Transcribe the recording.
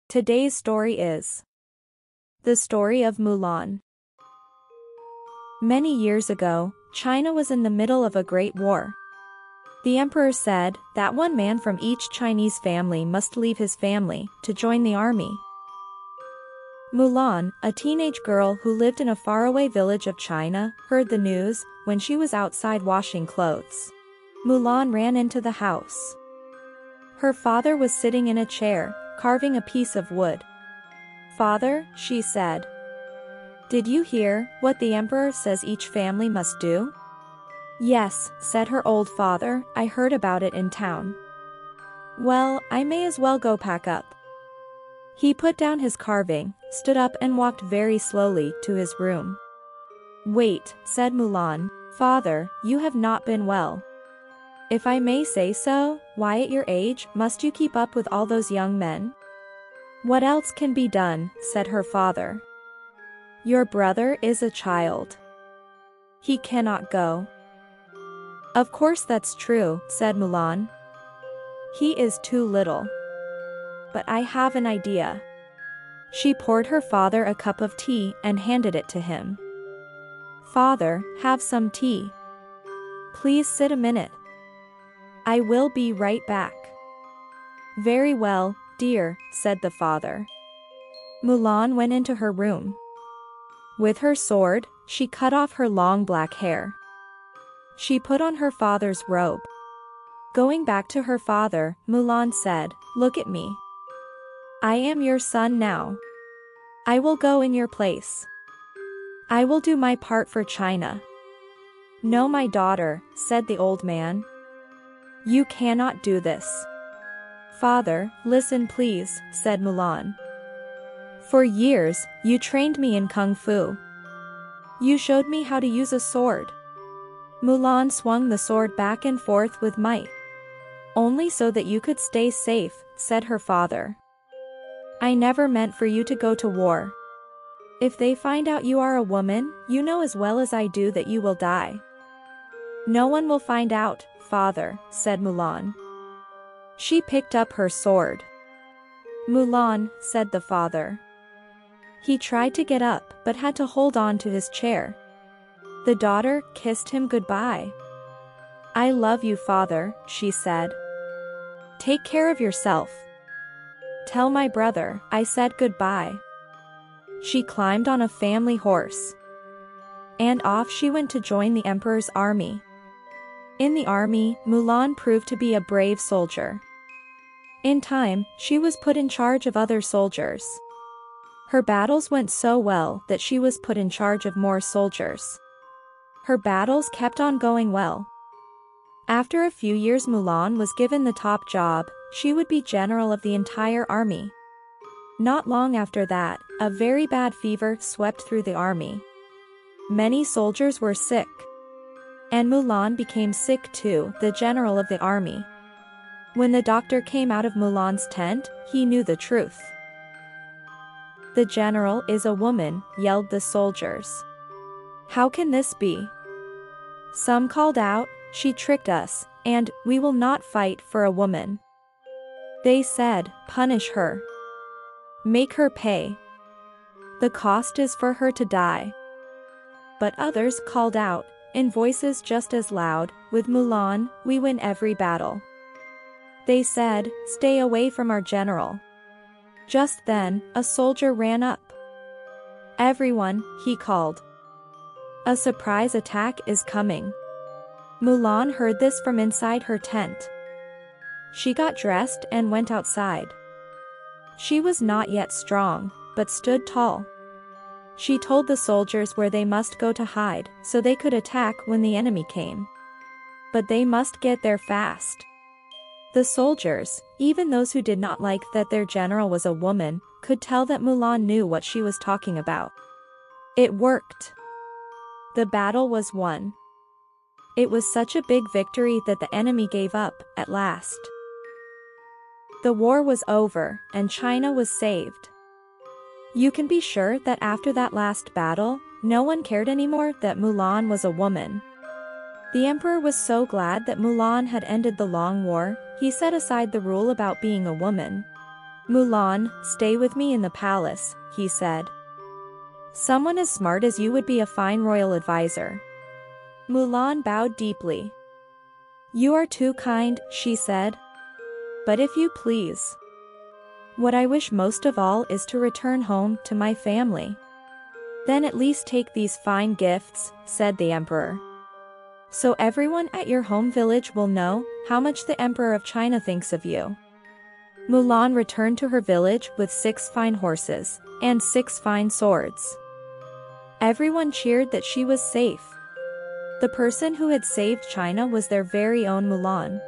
Today's story is the story of Mulan. Many years ago, China was in the middle of a great war. The emperor said that one man from each Chinese family must leave his family to join the army. Mulan, a teenage girl who lived in a faraway village of China, heard the news when she was outside washing clothes. Mulan ran into the house. Her father was sitting in a chair, carving a piece of wood. "Father," she said, "did you hear what the emperor says each family must do?" "Yes," said her old father, "I heard about it in town." "Well, I may as well go pack up." He put down his carving, stood up and walked very slowly to his room. "Wait," said Mulan, "Father, you have not been well. If I may say so, why at your age must you keep up with all those young men?" "What else can be done?" said her father. "Your brother is a child. He cannot go." "Of course that's true," said Mulan. "He is too little. But I have an idea." She poured her father a cup of tea and handed it to him. "Father, have some tea. Please sit a minute. I will be right back." "Very well, dear," said the father. Mulan went into her room. With her sword, she cut off her long black hair. She put on her father's robe. Going back to her father, Mulan said, "Look at me. I am your son now. I will go in your place. I will do my part for China." "No, my daughter," said the old man. "You cannot do this." "Father, listen please," said Mulan. "For years, you trained me in Kung Fu. You showed me how to use a sword." Mulan swung the sword back and forth with might. "Only so that you could stay safe," said her father. "I never meant for you to go to war. If they find out you are a woman, you know as well as I do that you will die." "No one will find out, father," said Mulan. She picked up her sword. "Mulan," said the father. He tried to get up but had to hold on to his chair. The daughter kissed him goodbye. "I love you, father," she said. "Take care of yourself. Tell my brother I said goodbye." She climbed on a family horse. And off she went to join the emperor's army. In the army, Mulan proved to be a brave soldier. In time, she was put in charge of other soldiers. Her battles went so well that she was put in charge of more soldiers. Her battles kept on going well. After a few years, Mulan was given the top job. She would be general of the entire army. Not long after that, a very bad fever swept through the army. Many soldiers were sick. And Mulan became sick too, the general of the army. When the doctor came out of Mulan's tent, he knew the truth. "The general is a woman," yelled the soldiers. "How can this be?" Some called out, "She tricked us, and we will not fight for a woman." They said, "Punish her. Make her pay. The cost is for her to die." But others called out, in voices just as loud, "With Mulan, we win every battle." They said, "Stay away from our general." Just then, a soldier ran up. "Everyone," he called. "A surprise attack is coming." Mulan heard this from inside her tent. She got dressed and went outside. She was not yet strong, but stood tall. She told the soldiers where they must go to hide, so they could attack when the enemy came. But they must get there fast. The soldiers, even those who did not like that their general was a woman, could tell that Mulan knew what she was talking about. It worked. The battle was won. It was such a big victory that the enemy gave up, at last. The war was over, and China was saved. You can be sure that after that last battle, no one cared anymore that Mulan was a woman. The emperor was so glad that Mulan had ended the long war, he set aside the rule about being a woman. Mulan, stay with me in the palace, he said. Someone as smart as you would be a fine royal advisor. Mulan bowed deeply. You are too kind, she said. But if you please. What I wish most of all is to return home to my family. Then at least take these fine gifts, said the emperor. So everyone at your home village will know how much the Emperor of China thinks of you. Mulan returned to her village with 6 fine horses and 6 fine swords. Everyone cheered that she was safe. The person who had saved China was their very own Mulan.